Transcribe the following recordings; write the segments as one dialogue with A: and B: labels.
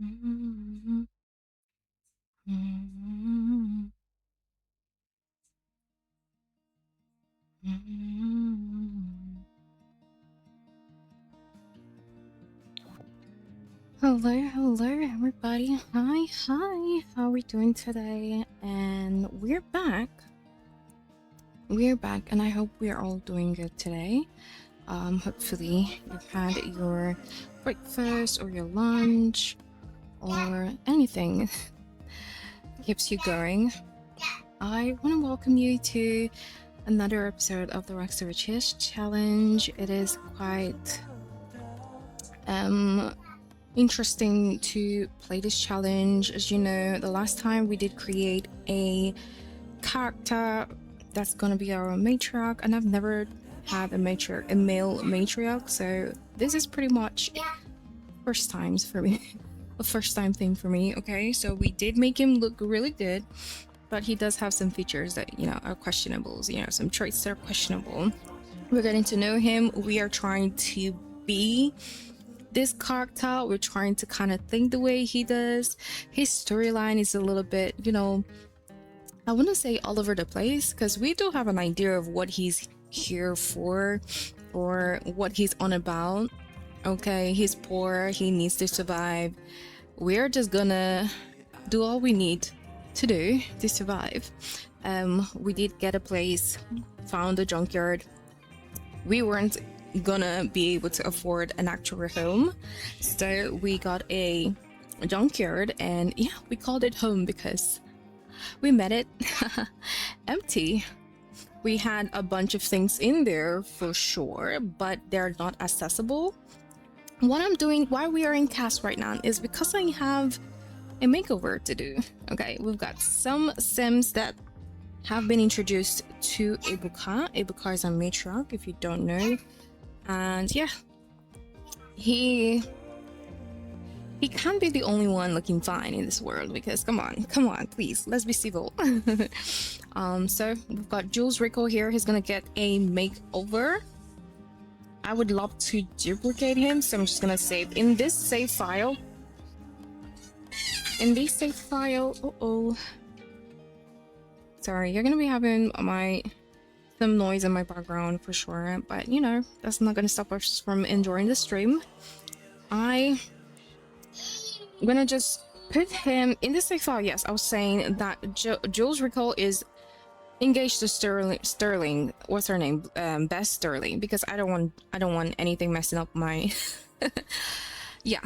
A: Mhm. Mhm. Mhm. Hello, hello, everybody. Hi, hi. How are we doing today? And we're back. We're back, and I hope we're all doing good today. Hopefully, you've had your breakfast or your lunch or anything keeps you going. I want to welcome you to another episode of the Rockstar Riches Challenge. It is quite interesting to play this challenge. As you know, the last time we did create a character that's gonna be our matriarch, and I've never had a male matriarch, so this is pretty much first times for me. A first time thing for me. Okay, so we did make him look really good, but he does have some features that are questionable. Some traits that are questionable. We're getting to know him. We are trying to be this character. We're trying to kind of think the way he does. His storyline is a little bit, I wouldn't say all over the place, because we do have an idea of what he's here for or what he's on about. Okay, he's poor, he needs to survive. We're just gonna do all we need to do to survive. We did get a place, found a junkyard. We weren't gonna be able to afford an actual home, so we got a junkyard, and yeah, we called it home because we met it empty. We had a bunch of things in there for sure, but they're not accessible. What I'm doing while we are in cast right now is because I have a makeover to do. Okay, we've got some Sims that have been introduced to Ibuka. Ibuka is a matriarch, if you don't know. And yeah, he can't be the only one looking fine in this world, because come on, please, let's be civil. So we've got Jules Rico here. He's gonna get a makeover. I would love to duplicate him, so I'm just gonna save in this save file. Sorry, you're gonna be having some noise in my background for sure, but that's not gonna stop us from enjoying the stream. I'm gonna just put him in the save file. Yes, I was saying that Jules Rico is engaged to Sterling. What's her name? Bess Sterling, because I don't want anything messing up my yeah,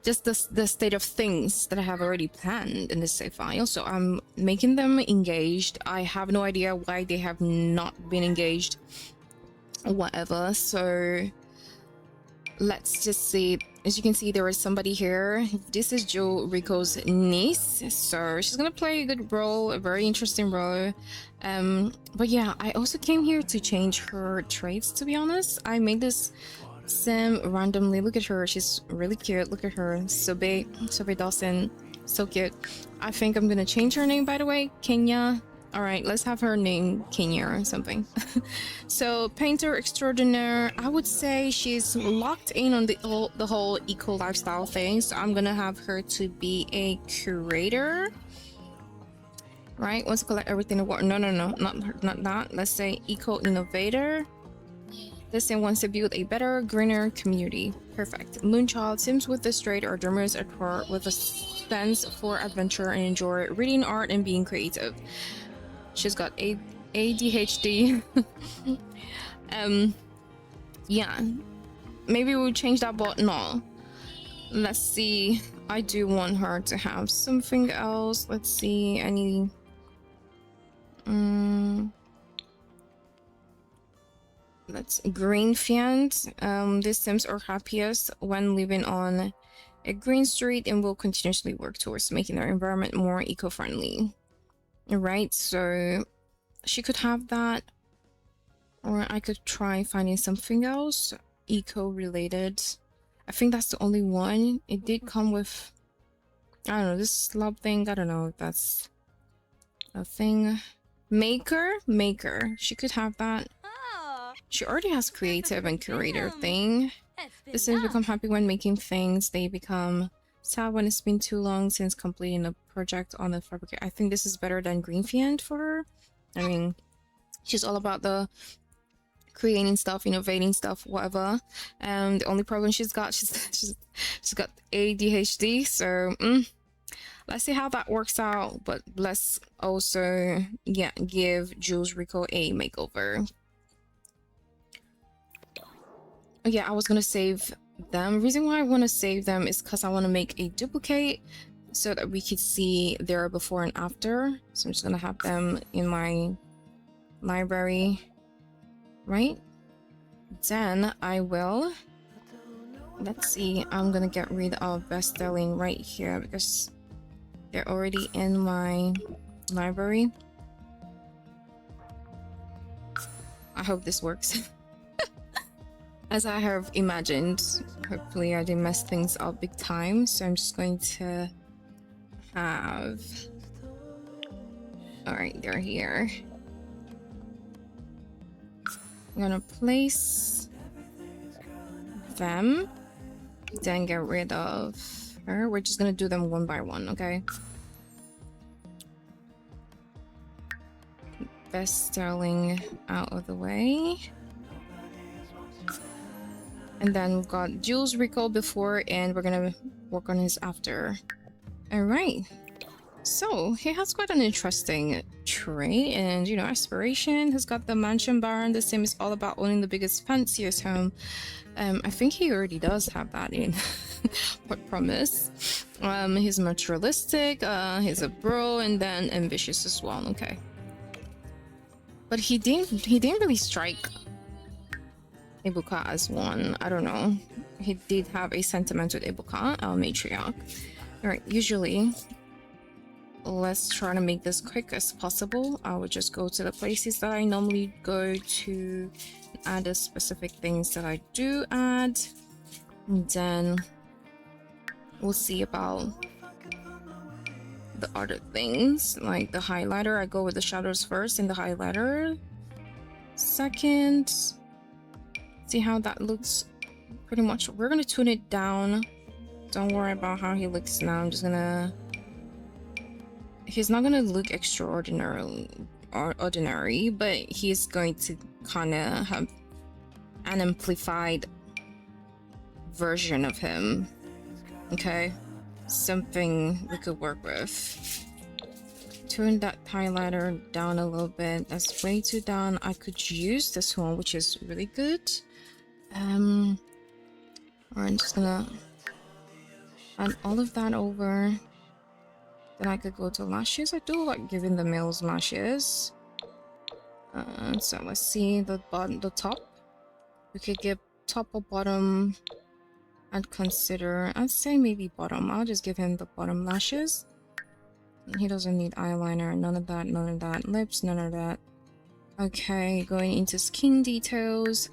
A: just the state of things that I have already planned in this save file. So I'm making them engaged. I have no idea why they have not been engaged or whatever. So let's just see. As you can see, there is somebody here. This is Joe Rico's niece, so she's gonna play a good role, a very interesting role. But yeah, I also came here to change her traits, to be honest. I made this sim randomly. Look at her, she's really cute. Look at her, Sobe Dawson, so cute. I think I'm gonna change her name, by the way. Kenya. All right, let's have her name Kenya or something. So painter extraordinaire, I would say she's locked in on the whole eco lifestyle thing, so I'm gonna have her to be a curator, right? Wants to collect everything in water. No, not that. Let's say eco innovator. This thing wants to build a better, greener community. Perfect. Moonchild sims with the straight or dreamers at heart, with a sense for adventure and enjoy reading, art, and being creative. She's got ADHD. Yeah, maybe we'll change that, but no. Let's see. I do want her to have something else. Let's see. Any let's green fiend. These sims are happiest when living on a green street and will continuously work towards making their environment more eco-friendly. Right, so she could have that, or I could try finding something else eco-related. I think that's the only one. It did come with, I don't know, this slub thing. I don't know if that's a thing. Maker. She could have that. She already has creative and curator thing. The sims become happy when making things. They become sad when it's been too long since completing a project on the fabric. I think this is better than Green Fiend for her. I mean, she's all about the creating stuff, innovating stuff, whatever. And the only problem she's got, she's got ADHD. So let's see how that works out. But let's also give Jules Rico a makeover. Yeah, I was gonna save them. Reason why I want to save them is because I want to make a duplicate so that we could see their before and after. So I'm just gonna have them in my library, right? Then I will, let's see, I'm gonna get rid of best-selling right here because they're already in my library. I hope this works. As I have imagined, hopefully I didn't mess things up big time. So I'm just going to have, all right, they're here. I'm gonna place them, then get rid of her. We're just gonna do them one by one, okay? Best-selling out of the way. And then we've got Jules Rico before, and we're gonna work on his after. Alright. So, he has quite an interesting trait, and, you know, aspiration. Has got the mansion baron. The same is all about owning the biggest, fanciest home. I think he already does have that in What Promise. He's materialistic, he's a bro, and then ambitious as well, okay. But he didn't really strike Ibuka as one. I don't know. He did have a sentiment with Ibuka, our matriarch. Alright, usually, let's try to make this quick as possible. I would just go to the places that I normally go to, add the specific things that I do add, and then we'll see about the other things, like the highlighter. I go with the shadows first and the highlighter second. See how that looks. Pretty much we're gonna tune it down. Don't worry about how he looks now. I'm just gonna, he's not gonna look extraordinary or ordinary, but he's going to kind of have an amplified version of him. Okay, something we could work with. Tune that highlighter down a little bit. That's way too down. I could use this one, which is really good. I'm just gonna add all of that over. Then I could go to lashes. I do like giving the males lashes. So let's see the bottom, the top. We could give top or bottom. I'd consider, I'd say maybe bottom. I'll just give him the bottom lashes. He doesn't need eyeliner, none of that, none of that. Lips, none of that. Okay, going into skin details.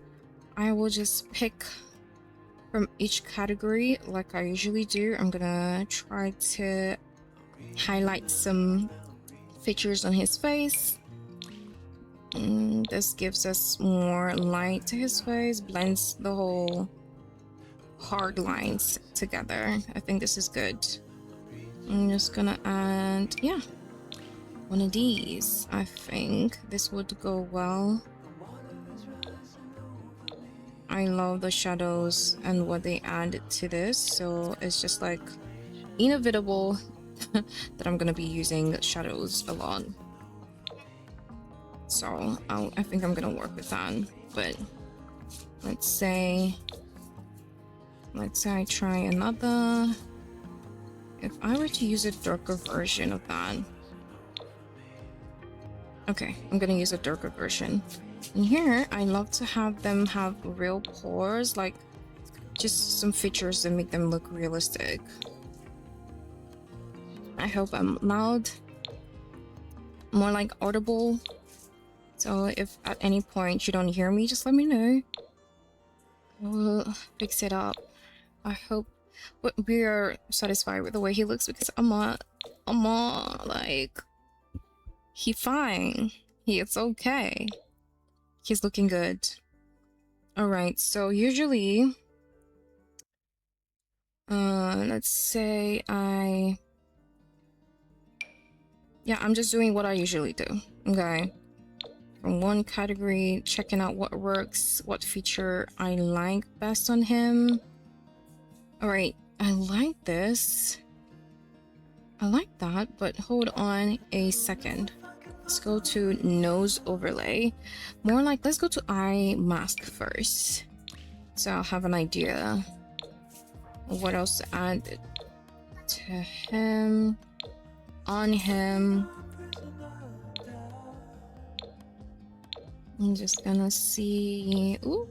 A: I will just pick from each category like I usually do. I'm gonna try to highlight some features on his face. This gives us more light to his face, blends the whole hard lines together. I think this is good. I'm just gonna add, yeah, one of these. I think this would go well. I love the shadows and what they add to this, so it's just like inevitable that I'm gonna be using shadows a lot. So I think I'm gonna work with that. But let's say I try another. If I were to use a darker version of that. Okay, I'm gonna use a darker version. And here, I love to have them have real pores, like just some features that make them look realistic. I hope I'm loud, more like audible. So if at any point you don't hear me, just let me know. We'll fix it up. I hope we are satisfied with the way he looks, because I'm like, he fine. It's okay. He's looking good. Alright, so usually Let's say I'm just doing what I usually do. Okay. From one category, checking out what works, what feature I like best on him. All right, I like this. I like that, but hold on a second. Let's go to nose overlay. More like, let's go to eye mask first. So I'll have an idea of what else to add to him, on him. I'm just gonna see. Ooh,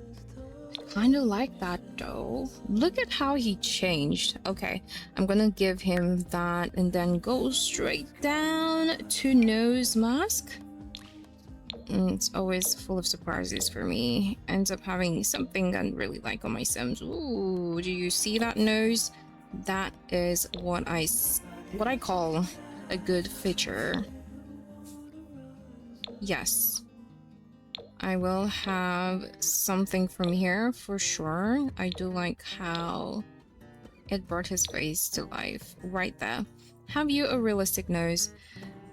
A: kind of like that though. Look at how he changed. Okay, I'm gonna give him that and then go straight down to nose mask. It's always full of surprises for me. Ends up having something I really like on my Sims. Ooh, do you see that nose? That is what I call a good feature. Yes. I will have something from here for sure. I do like how it brought his face to life right there. Have you a realistic nose?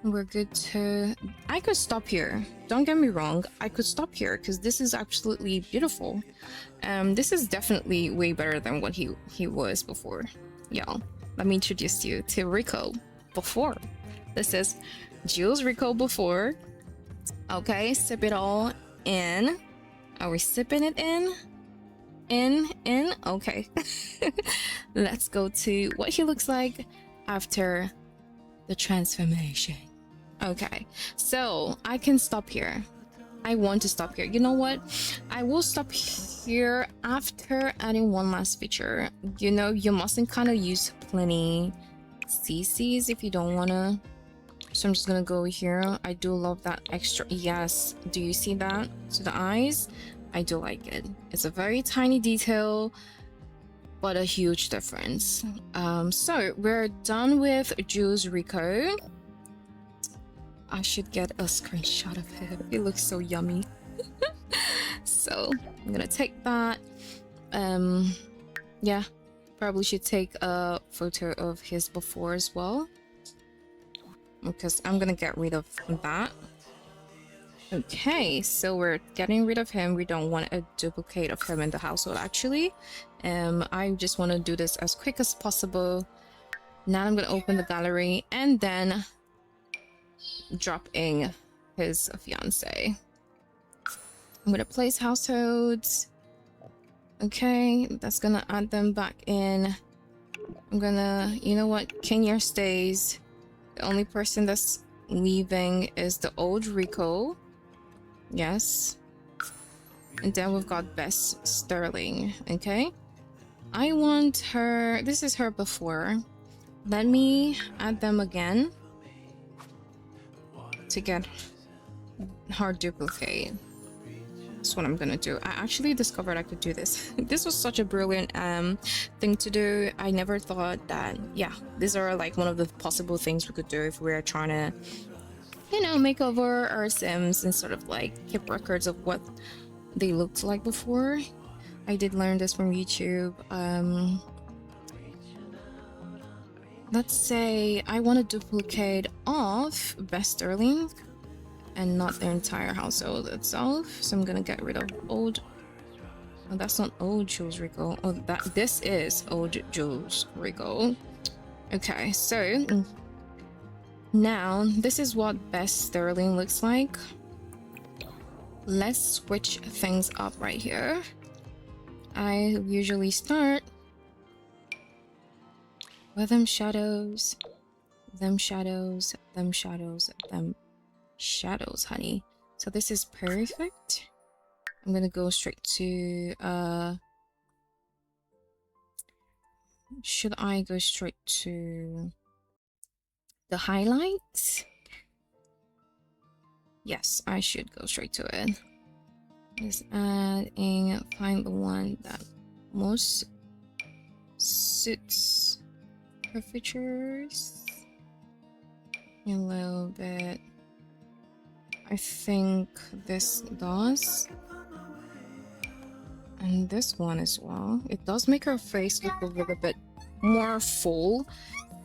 A: We're good to... I could stop here. Don't get me wrong. I could stop here because this is absolutely beautiful. This is definitely way better than what he was before. Y'all, let me introduce you to Rico before. This is Jules Rico before. Okay, sip it all in. Are we sipping it in? In? Okay. Let's go to what he looks like after the transformation. Okay, so I can stop here. I want to stop here. You know what? I will stop here after adding one last feature. You know, you mustn't kind of use plenty CCs if you don't want to. So I'm just gonna go here. I do love that extra. Yes, do you see that to the eyes? I do like it. It's a very tiny detail, but a huge difference. So we're done with Jules Rico. I should get a screenshot of him. It looks so yummy. So I'm gonna take that. Yeah, probably should take a photo of his before as well, because I'm gonna get rid of that. Okay, so we're getting rid of him. We don't want a duplicate of him in the household actually. I just want to do this as quick as possible. Now I'm gonna open the gallery and then drop in his fiance. I'm gonna place households. Okay, that's gonna add them back in. I'm gonna, you know what, Kenya stays. The only person that's leaving is the old Rico. Yes. And then we've got Bess Sterling. Okay. I want her. This is her before. Let me add them again to get her duplicate. That's what I'm gonna do. I actually discovered I could do this. This was such a brilliant thing to do. I never thought that, yeah, these are like one of the possible things we could do if we're trying to, you know, make over our Sims and sort of like keep records of what they looked like before. I did learn this from YouTube. Let's say I want a duplicate of Bess Sterling and not the entire household itself. So I'm gonna get rid of old. Oh, that's not old Jules Rico. Oh, this is old Jules Rico. Okay, so now this is what Bess Sterling looks like. Let's switch things up right here. I usually start with them shadows, them shadows, them shadows, them shadows, honey. So this is perfect. I'm gonna go straight to should I go straight to the highlights? Yes, I should go straight to it. Just adding, find the one that most suits her features a little bit. I think this does, and this one as well. It does make her face look a little bit more full.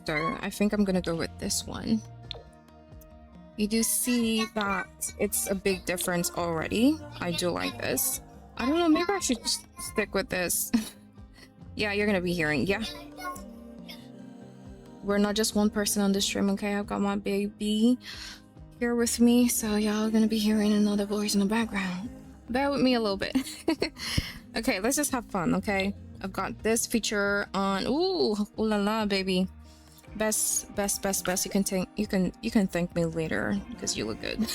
A: So I think I'm gonna go with this one. You do see that it's a big difference already. I do like this. I don't know, maybe I should just stick with this. Yeah, you're gonna be hearing, yeah. We're not just one person on the stream, okay? I've got my baby here with me, so y'all gonna be hearing another voice in the background. Bear with me a little bit. Okay, let's just have fun, okay? I've got this feature on. Ooh la la, baby. Best. You can thank me later because you look good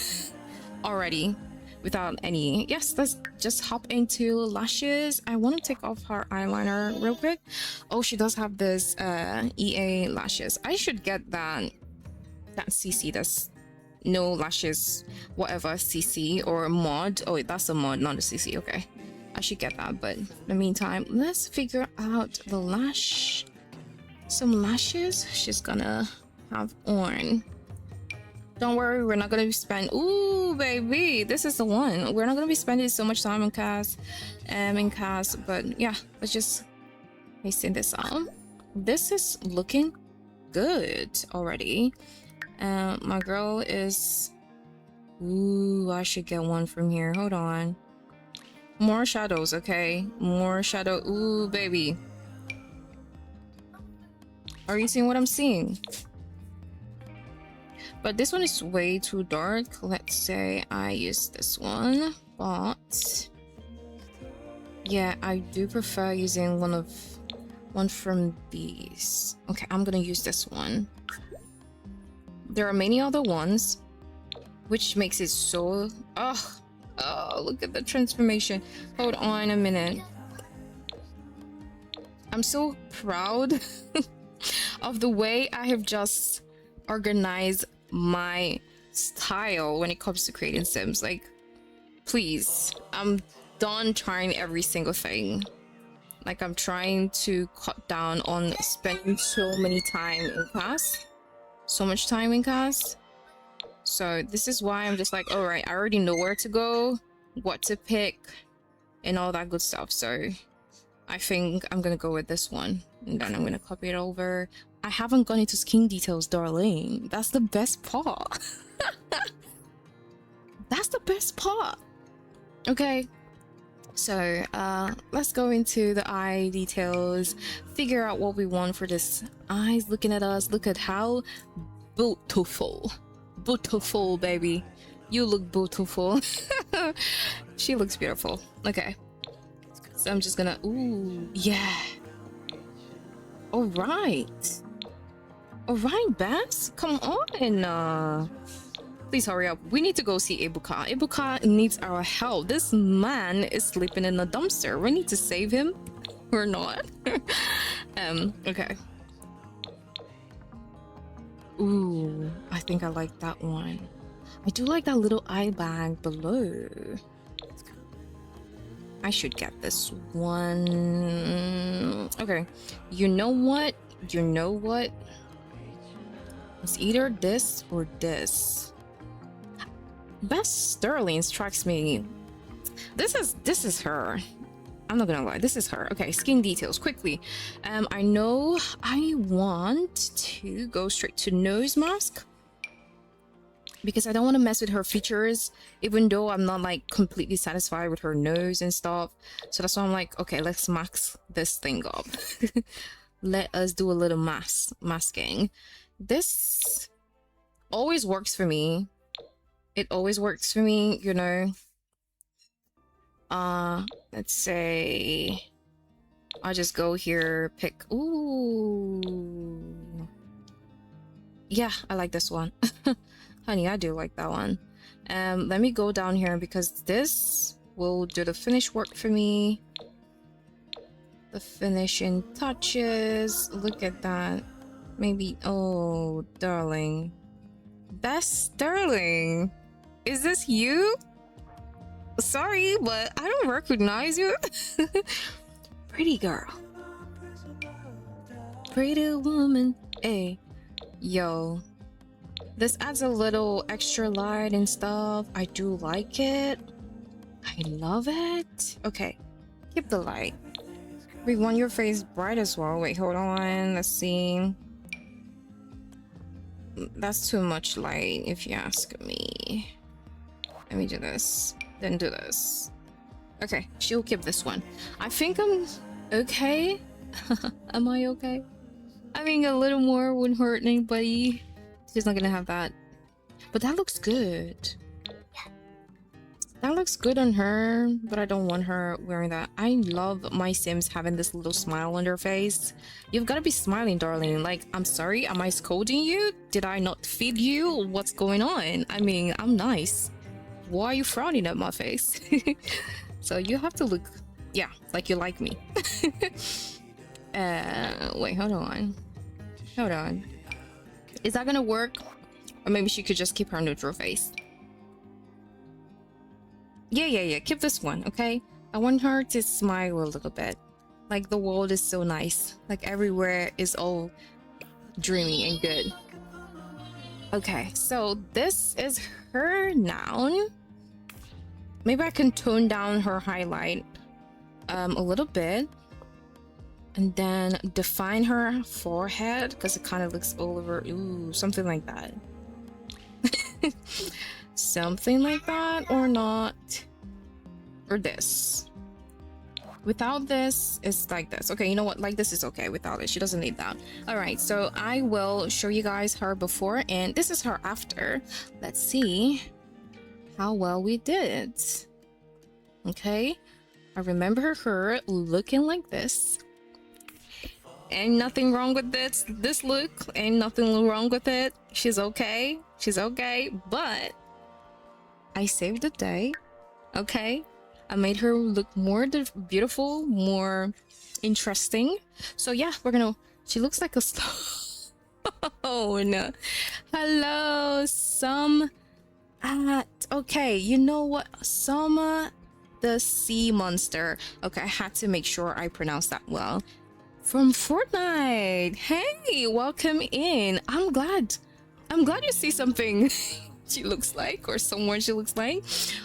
A: already. Without any. Yes, let's just hop into lashes. I want to take off her eyeliner real quick. Oh, she does have this EA lashes. I should get that CC. That's no lashes, whatever CC or mod. Oh wait, that's a mod, not a CC. Okay, I should get that. But in the meantime, let's figure out the lash. Some lashes she's gonna have on. Don't worry, we're not gonna be spending. Ooh, baby, this is the one. We're not gonna be spending so much time in cast, but yeah, let's just hasten this out. This is looking good already. My girl is. Ooh, I should get one from here. Hold on. More shadows, okay? More shadow. Ooh, baby. Are you seeing what I'm seeing? But this one is way too dark. Let's say I use this one, but yeah, I do prefer using one from these. Okay, I'm gonna use this one. There are many other ones, which makes it so. Oh, look at the transformation. Hold on a minute. I'm so proud of the way I have just organized my style when it comes to creating Sims. Like, please, I'm done trying every single thing. Like, I'm trying to cut down on spending so much time in class. So this is why I'm just like, all right, I already know where to go, what to pick, and all that good stuff. So I think I'm gonna go with this one, and then I'm gonna copy it over. I haven't gone into skin details, darling. That's the best part. That's the best part. Okay, so let's go into the eye details, figure out what we want for this eyes looking at us. Look at how beautiful, baby. You look beautiful. She looks beautiful. Okay, so I'm just gonna. Ooh, yeah. All right, Babs, come on. Please hurry up. We need to go see Ibuka. Ibuka needs our help. This man is sleeping in a dumpster. We need to save him or not. Okay. Ooh, I think I like that one. I do like that little eye bag below. I should get this one. Okay, you know what? It's either this or this. Best Sterling strikes me. This is her. I'm not gonna lie, this is her. Okay, skin details quickly. I know I want to go straight to nose mask because I don't want to mess with her features, even though I'm not like completely satisfied with her nose and stuff. So that's why I'm like, okay, let's mask this thing up. Let us do a little masking. This always works for me. It always works for me, you know. Let's say I'll just go here, pick. Ooh, yeah, I like this one. Honey, I do like that one. Let me go down here because this will do the finish work for me. The finishing touches. Look at that. Maybe. Oh, darling. That's Sterling. Is this you? Sorry, but I don't recognize you. Pretty girl. Pretty woman. Hey, yo. This adds a little extra light and stuff. I do like it. I love it. Okay, keep the light. We want your face bright as well. Wait, hold on. Let's see. That's too much light, if you ask me. Let me do this. Then do this. Okay, she'll keep this one. I think I'm okay. Am I okay? I mean, a little more wouldn't hurt anybody. She's not gonna have that. But that looks good. That looks good on her, but I don't want her wearing that. I love my Sims having this little smile on their face. You've got to be smiling, darling. Like, I'm sorry, am I scolding you? Did I not feed you? What's going on? I mean, I'm nice. Why are you frowning at my face? So you have to look, yeah, like you like me. Wait, hold on. Hold on. Is that gonna work? Or maybe she could just keep her neutral face. Yeah. Keep this one, okay? I want her to smile a little bit. Like the world is so nice. Like everywhere is all dreamy and good. Okay, so this is her noun. Maybe I can tone down her highlight a little bit. And then define her forehead because it kind of looks all over. Ooh, something like that. Something like that or not. Or this. Without this, it's like this. Okay, you know what? Like this is okay without it. She doesn't need that. All right, so I will show you guys her before and this is her after. Let's see how well we did. Okay, I remember her looking like this. Ain't nothing wrong with this look. Ain't nothing wrong with it. She's okay. She's okay. But I saved the day. Okay. I made her look more beautiful, more interesting. So yeah, we're gonna. She looks like a star. Oh no. Hello, okay, you know what? Summer the sea monster. Okay, I had to make sure I pronounced that well. From Fortnite. Hey, welcome in. I'm glad you see something she looks like or someone she looks like.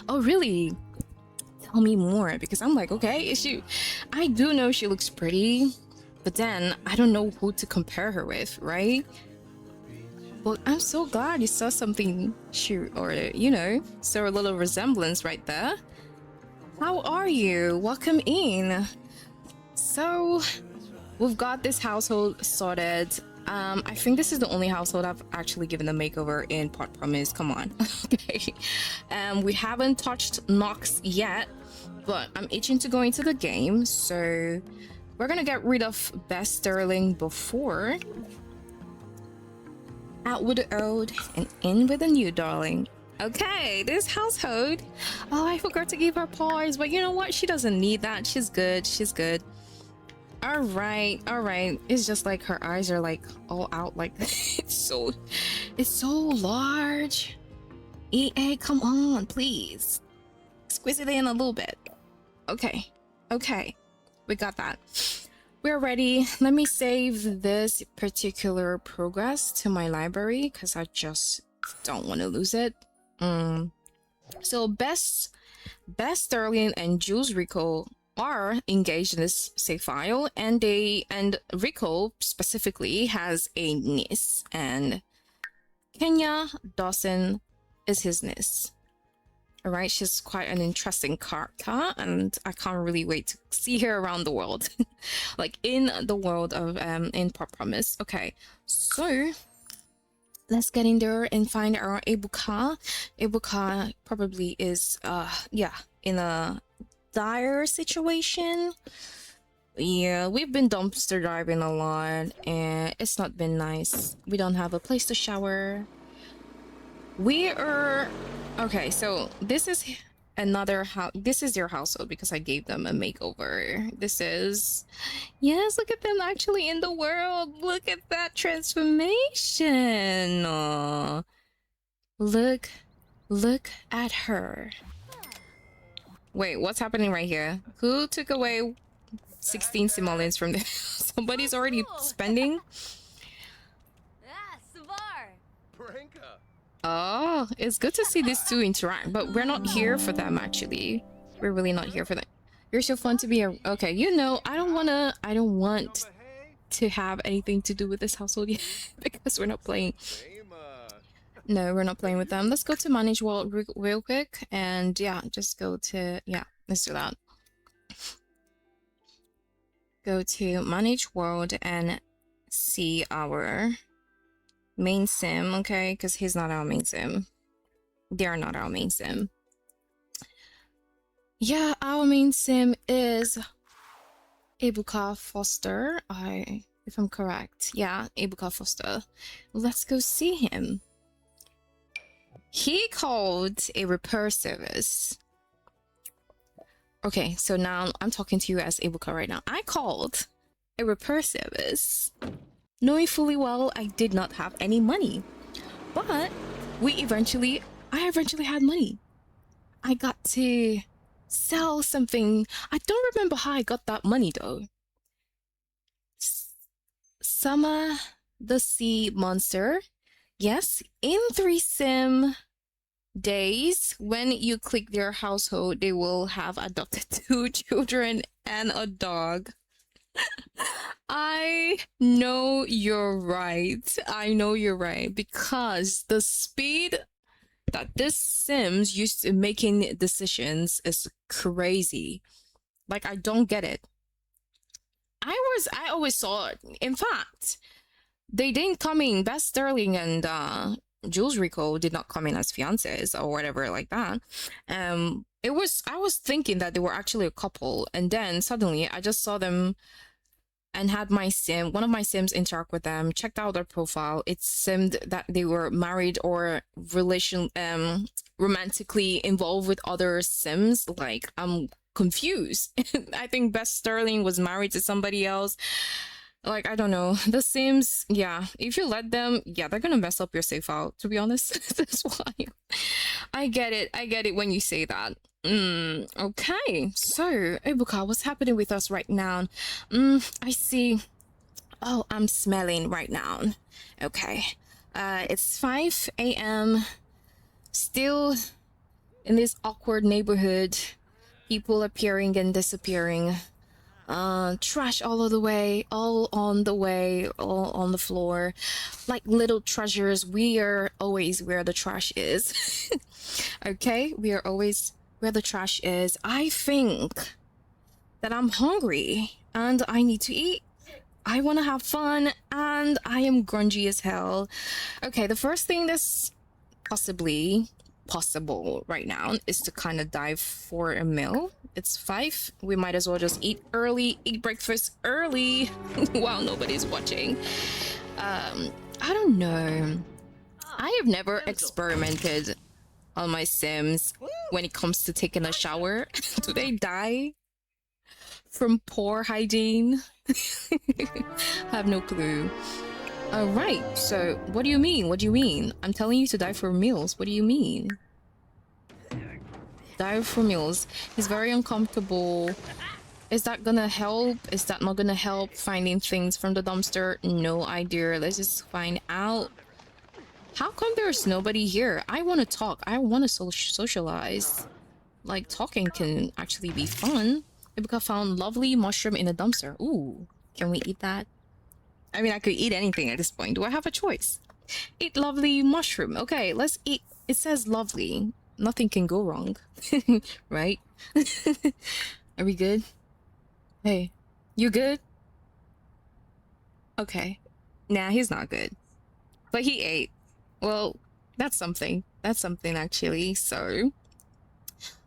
A: Oh really? Tell me more because I'm like, okay, is she? I do know she looks pretty, but then I don't know who to compare her with, right? Well, I'm so glad you saw something or you know, saw a little resemblance right there. How are you? Welcome in. So we've got this household sorted. I think this is the only household I've actually given a makeover in Pot Promise. Come on. Okay. We haven't touched Nox yet, but I'm itching to go into the game. So we're gonna get rid of Best Sterling before. Out with the old and in with the new, darling. Okay, this household. Oh, I forgot to give her paws, but you know what? She doesn't need that. She's good. She's good. All right. It's just like her eyes are like all out like it's so large. EA, come on, please. Squeeze it in a little bit. Okay. We got that. We're ready. Let me save this particular progress to my library because I just don't want to lose it. So Best Sterling and Jules Rico are engaged in this save file, and Rico specifically has a niece, and Kenya Dawson is his niece. All right, she's quite an interesting character, and I can't really wait to see her around the world, like in the world of in Pot Promise. Okay, so let's get in there and find our Ebuka. Ebuka probably is in a dire situation. Yeah, we've been dumpster diving a lot and it's not been nice. We don't have a place to shower. We are okay, so this is another house. This is your household because I gave them a makeover. This is, yes, look at them actually in the world. Look at that transformation. Aw. Look at her. Wait, what's happening right here? Who took away 16 simoleons from there? Somebody's already spending. Oh, it's good to see these two interact, but we're not here for them actually. We're really not here for them. You're so fun to be a okay, you know, I don't want to have anything to do with this household yet because we're not playing. No, we're not playing with them. Let's go to manage world real quick and yeah, just go to yeah, let's do that. Go to manage world and see our main sim, okay? Because he's not our main sim. They are not our main sim. Yeah, our main sim is Ebuka Foster. If I'm correct. Yeah, Ebuka Foster. Let's go see him. He called a repair service. Okay, so now I'm talking to you as Ebuka right now. I called a repair service, knowing fully well I did not have any money. But I eventually had money. I got to sell something. I don't remember how I got that money though. Summer the Sea Monster. Yes, in 3sim days, when you click their household, they will have adopted 2 children and a dog. I know you're right. I know you're right because the speed that this Sims used to making decisions is crazy. Like I don't get it. I always saw it. In fact, they didn't come in. Beth Sterling and Jules Rico did not come in as fiancés or whatever like that. I was thinking that they were actually a couple, and then suddenly I just saw them and had one of my sims interact with them, checked out their profile. It seemed that they were married or romantically involved with other sims. Like I'm confused. I think Beth Sterling was married to somebody else. Like I don't know. The Sims, yeah, if you let them, yeah, they're gonna mess up your save file, to be honest. That's why I get it when you say that. Okay, so Ebuka, what's happening with us right now? I see. Oh, I'm smelling right now. Okay, it's 5 a.m. Still in this awkward neighborhood, people appearing and disappearing. Trash all on the way, all on the floor, like little treasures. We are always where the trash is. Okay, we are always where the trash is. I think that I'm hungry and I need to eat. I want to have fun and I am grungy as hell. Okay, the first thing that's possibly possible right now is to kind of dive for a meal. It's 5. We might as well just eat breakfast early while nobody's watching. I don't know. I have never experimented on my Sims when it comes to taking a shower. Do they die from poor hygiene? I have no clue. Right, so what do you mean? What do you mean? I'm telling you to dive for meals. What do you mean? Dive for meals. It's very uncomfortable. Is that gonna help? Is that not gonna help finding things from the dumpster? No idea. Let's just find out. How come there's nobody here? I want to talk. I want to socialize. Like, talking can actually be fun. Ibuka found lovely mushroom in the dumpster. Ooh, can we eat that? I mean, I could eat anything at this point. Do I have a choice? Eat lovely mushroom. Okay, let's eat. It says lovely. Nothing can go wrong. Right? Are we good? Hey, you good? Okay. Nah, he's not good. But he ate. Well, that's something. That's something actually. So,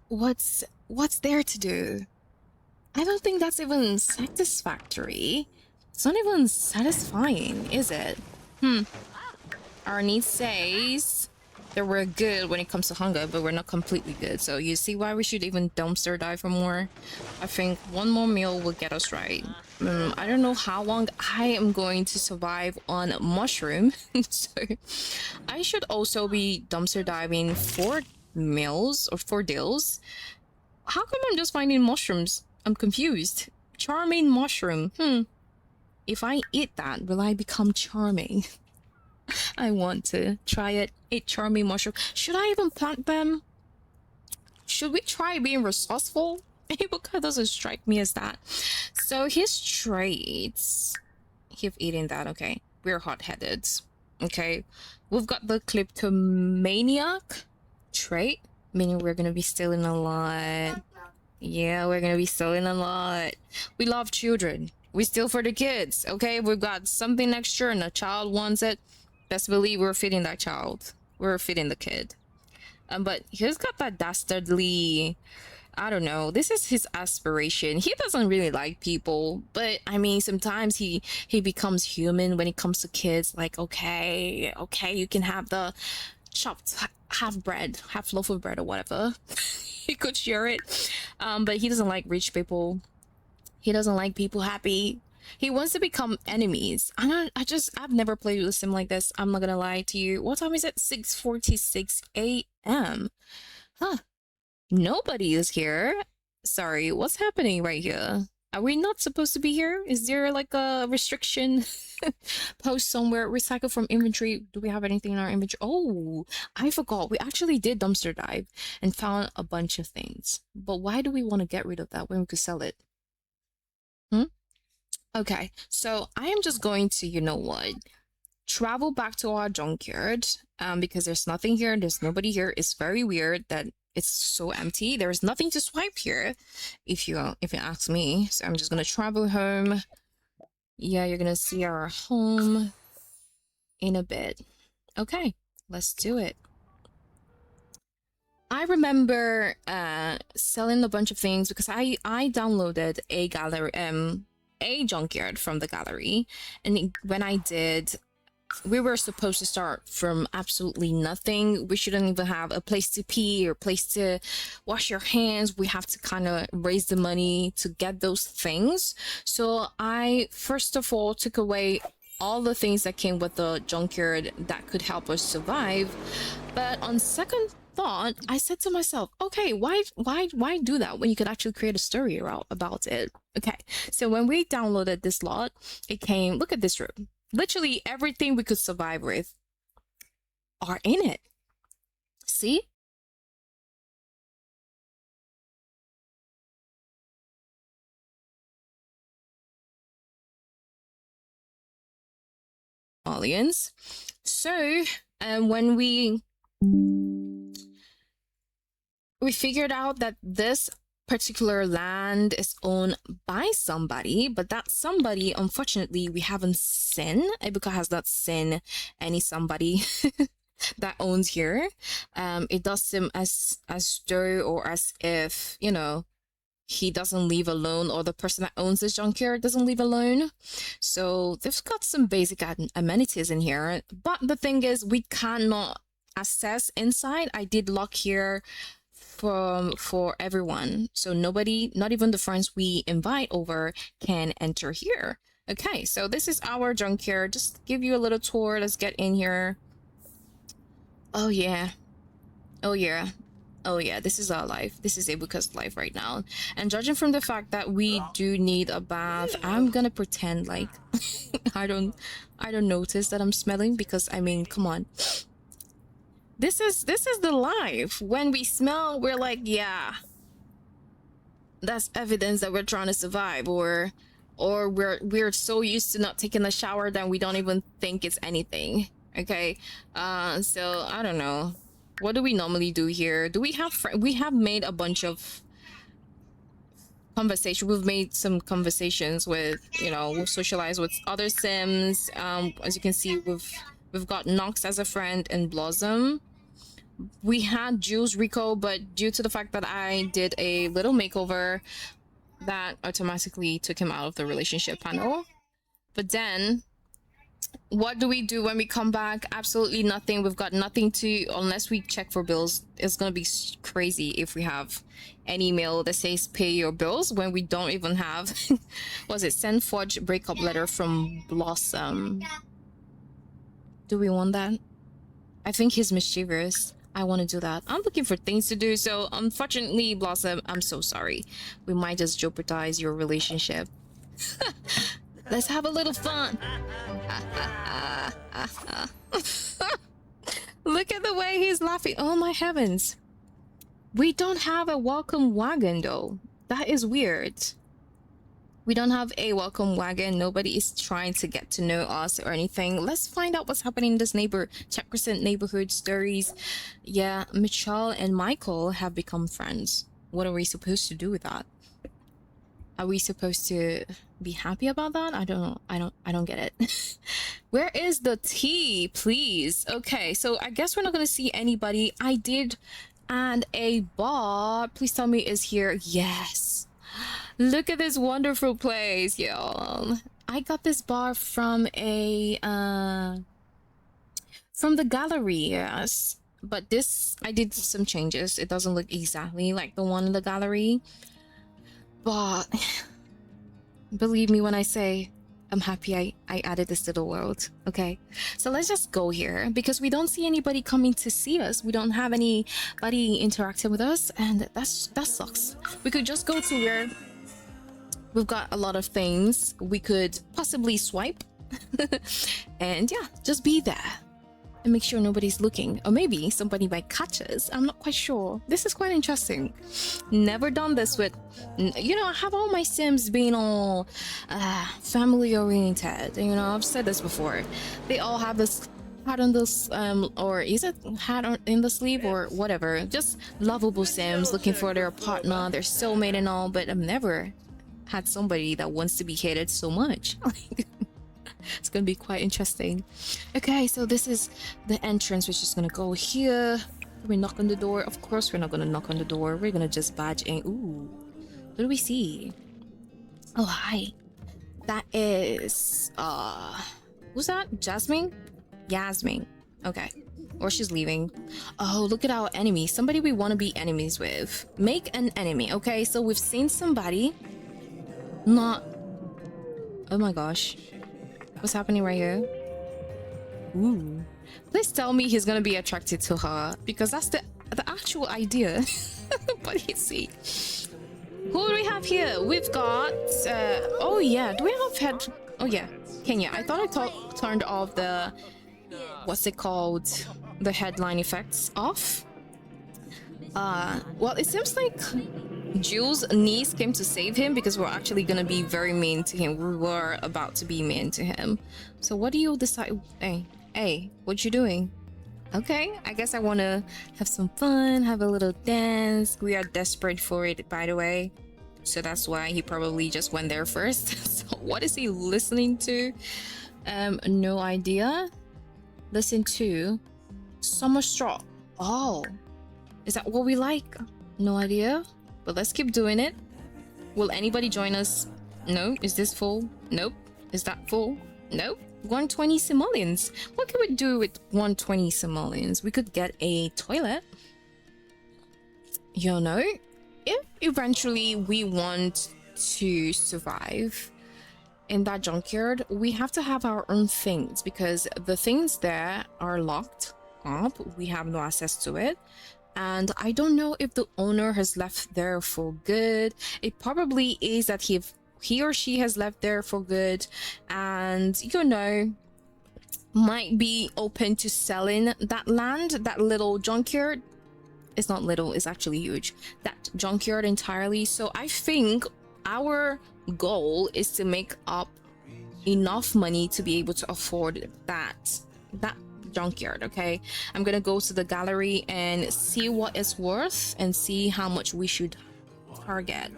A: what's there to do? I don't think that's even satisfactory. It's not even satisfying, is it? Arnie says that we're good when it comes to hunger, but we're not completely good. So you see why we should even dumpster dive for more? I think one more meal will get us right. I don't know how long I am going to survive on mushroom. So I should also be dumpster diving for meals or for deals. How come I'm just finding mushrooms? I'm confused. Charming mushroom. If I eat that, will I become charming? I want to try it. Eat charming mushroom. Should I even plant them? Should we try being resourceful? Ibuka doesn't strike me as that. So his traits, he've eaten that. Okay, we're hot-headed. Okay, we've got the kleptomaniac trait, meaning we're gonna be stealing a lot. Yeah, we're gonna be stealing a lot. We love children. We steal for the kids. Okay, we've got something extra and a child wants it. Best believe we're feeding that child. We're feeding the kid. But he's got that dastardly, I don't know. This is his aspiration. He doesn't really like people, but I mean, sometimes he becomes human when it comes to kids. Like, okay, you can have the chopped half bread, half loaf of bread, or whatever. He could share it. But he doesn't like rich people. He doesn't like people happy. He wants to become enemies. I've never played with a sim like this. I'm not gonna lie to you. What time is it? 6:46 a.m. Huh. Nobody is here. Sorry, what's happening right here? Are we not supposed to be here? Is there like a restriction post somewhere? Recycle from inventory. Do we have anything in our inventory? Oh, I forgot. We actually did dumpster dive and found a bunch of things. But why do we want to get rid of that when we could sell it? Okay, so I am just going to, you know what? Travel back to our junkyard because there's nothing here. There's nobody here. It's very weird that it's so empty. There's nothing to swipe here, if you ask me. So I'm just gonna travel home. Yeah, you're gonna see our home in a bit. Okay, let's do it. I remember selling a bunch of things because I downloaded a gallery a junkyard from the gallery, and when I did, we were supposed to start from absolutely nothing. We shouldn't even have a place to pee or place to wash your hands. We have to kind of raise the money to get those things. So I first of all took away all the things that came with the junkyard that could help us survive. But on second thought, I said to myself, okay, why do that when you could actually create a story about it? Okay, so when we downloaded this lot, it came, look at this room. Literally everything we could survive with are in it. See? Aliens. So, when we figured out that this particular land is owned by somebody, but that somebody, unfortunately, we haven't seen. Ibuka has not seen any somebody that owns here. It does seem as though or as if, you know, he doesn't leave alone, or the person that owns this junkyard doesn't leave alone. So they've got some basic amenities in here, but the thing is, we cannot access inside. I did lock here for everyone, so nobody, not even the friends we invite over, can enter here. Okay, so this is our junkyard. Just give you a little tour. Let's get in here. Oh yeah, oh yeah, oh yeah, this is our life. This is Ibuka's life right now. And judging from the fact that we do need a bath, I'm gonna pretend like I don't notice that I'm smelling, because I mean, come on. This is the life. When we smell, we're like, yeah, that's evidence that we're trying to survive, or we're so used to not taking a shower that we don't even think it's anything. Okay, so I don't know. What do we normally do here? Do we have we have made a bunch of conversation. We've made some conversations with, you know, we've socialized with other sims. As you can see, we've got Nox as a friend and Blossom. We had Jules Rico, but due to the fact that I did a little makeover, that automatically took him out of the relationship panel. But then, what do we do when we come back? Absolutely nothing. We've got nothing to, unless we check for bills. It's gonna be crazy if we have an email that says pay your bills when we don't even have was it send forged breakup letter from Blossom. Do we want that? I think he's mischievous. I want to do that. I'm looking for things to do, so unfortunately, Blossom, I'm so sorry. We might just jeopardize your relationship. Let's have a little fun. Look at the way he's laughing. Oh my heavens. We don't have a welcome wagon though. That is weird. We don't have a welcome wagon. Nobody is trying to get to know us or anything. Let's find out what's happening in this Czech Crescent neighborhood stories. Yeah, Michelle and Michael have become friends. What are we supposed to do with that? Are we supposed to be happy about that? I don't get it. Where is the tea, please? Okay, so I guess we're not gonna see anybody. I did add a bar. Please tell me is here. Yes. Look at this wonderful place, y'all. I got this bar from a from the gallery, yes. But this, I did some changes. It doesn't look exactly like the one in the gallery. But believe me when I say I'm happy I added this to the world. Okay, so let's just go here because we don't see anybody coming to see us. We don't have anybody interacting with us, and that sucks. We could just go to where we've got a lot of things we could possibly swipe and yeah, just be there and make sure nobody's looking, or maybe somebody might catch us. I'm not quite sure. This is quite interesting. Never done this with, you know, I have all my Sims being all family oriented. You know, I've said this before. They all have this hat on this or is it hat in the sleeve or whatever, just lovable Sims looking for their partner, their soulmate and all, but I've never had somebody that wants to be hated so much. It's gonna be quite interesting. Okay, so this is the entrance. We're just gonna go here. We knock on the door. Of course, we're not gonna knock on the door. We're gonna just badge in. Ooh, what do we see? Oh, hi. That is who's that? Jasmine? Yasmin. Okay. Or she's leaving. Oh, look at our enemy. Somebody we want to be enemies with. Make an enemy. Okay, so we've seen somebody. Not. Oh my gosh. What's happening right here? Ooh. Please tell me he's gonna be attracted to her, because that's the actual idea. But you see. Who do we have here? We've got oh yeah, do we have head? Oh yeah, Kenya. I thought I turned off the what's it called? The headline effects off. Well, it seems like Jules' niece came to save him because we're actually gonna be very mean to him. We were about to be mean to him. So what do you decide? Hey, what you doing? Okay, I guess I want to have some fun, have a little dance. We are desperate for it, by the way. So that's why he probably just went there first. So what is he listening to? No idea. Listen to Summer Straw. Oh, is that what we like? No idea. But let's keep doing it. Will anybody join us? No. Is this full? Nope. Is that full? Nope. 120 simoleons. What can we do with 120 simoleons? We could get a toilet. You know, if eventually we want to survive in that junkyard, we have to have our own things, because the things there are locked up. We have no access to it. And I don't know if the owner has left there for good. It probably is that he or she has left there for good, and you know, might be open to selling that land, that little junkyard. It's not little, it's actually huge, that junkyard entirely. So I think our goal is to make up enough money to be able to afford that junkyard. Okay, I'm gonna go to the gallery and see what it's worth and see how much we should target.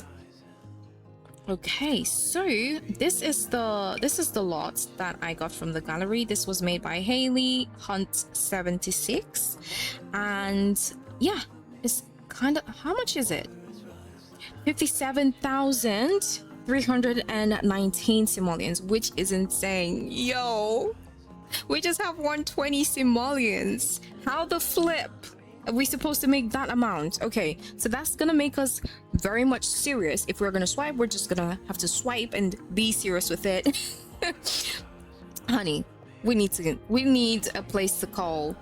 A: Okay, so this is the lot that I got from the gallery. This was made by Haley Hunt 76, and yeah, it's kind of, how much is it? 57,319 simoleons, which is insane. Yo, we just have 120 simoleons. How the flip are we supposed to make that amount? Okay, so that's gonna make us very much serious. If we're gonna swipe, we're just gonna have to swipe and be serious with it. Honey, we need a place to call